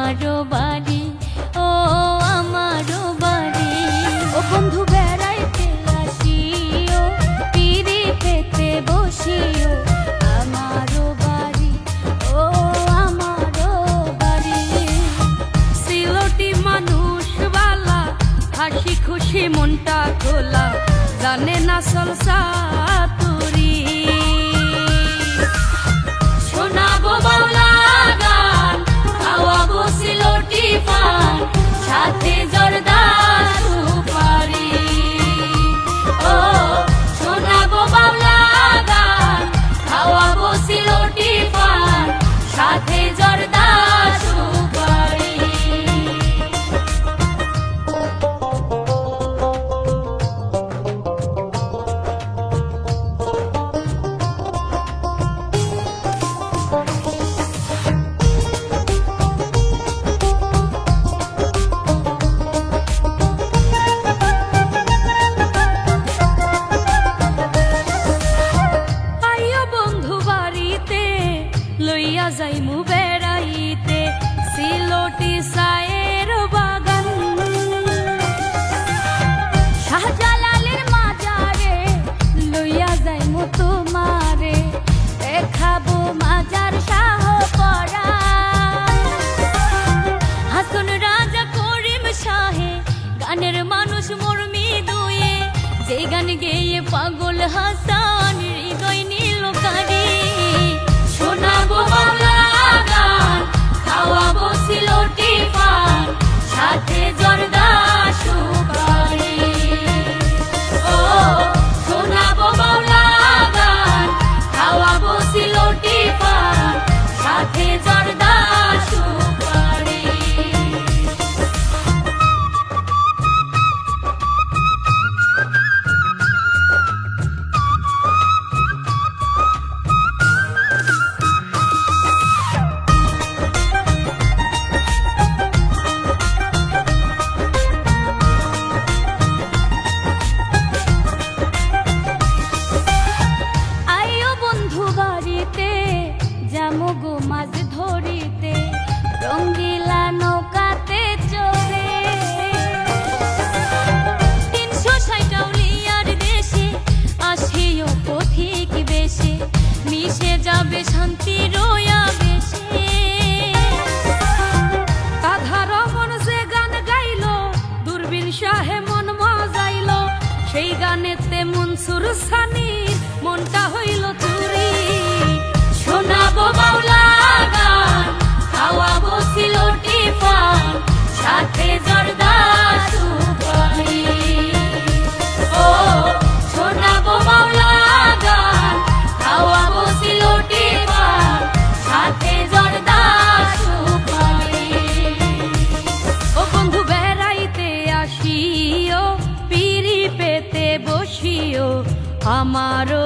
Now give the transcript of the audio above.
আমারও বাড়ি, ও আমারও বাড়ি। ও বন্ধু বেড়াইতে আসিও, পিড়ি পেতে বসিও, আমারও বাড়ি, ও আমারও বাড়ি। সিলটি মানুষ বালা, হাসি খুশি মনটা খোলা, জানে না সলসা তুরি। শোনাবো বাউলা গান, খাওয়াবো সিলটি পান, সাথে জর্দা সুপারি। ও শোনাবো বাউলা গান, খাওয়াবো সিলটি পান, সাথে জর্দা সুপারি। লইয়া যাইমু বেড়াইতে সিলটি চায়ের বাগান, শাহজালালের মাজারে লইয়া যাইমু তোমারে, দেখাবো মাজার শাহ পরাণ। হাসন রাজা করিম শাহে গানের মানুষ মর্মি দুয়ে, যে গান গেয়ে পাগল হাসান হৃদয় নীল কারি। শোনাবো বাংলা গান, খাওয়াবো সিলটি পান, সাথে জর্দা সুপারি। ও শোনাবো বাংলা গান, খাওয়াবো সিলটি পান, সাথে জর্দা সুপারি। যামগো মাছ ধরিতে রঙ্গিলা নৌকাতে চড়ে, ৩৬০ আউলিয়ার দেশে আসিও পথিক বেশে, মিশে যাবে শান্তি রয়া বেশে। রাধা রমন যে গান গাইল, দূরবীন শাহে মন মজাইল, সেই গানেতে মনসুর সানির মনটা হইল চুরি। শোনাবো বাউলা গান, খাওয়াবো সিলটি পান, সাথে জর্দা সুপারি। ও শোনাবো বাউলা গান, খাওয়াবো সিলটি পান, সাথে জর্দা সুপারি। ও বন্ধু বেড়াইতে আসিও, পিড়ি পেতে বসিও, আমারও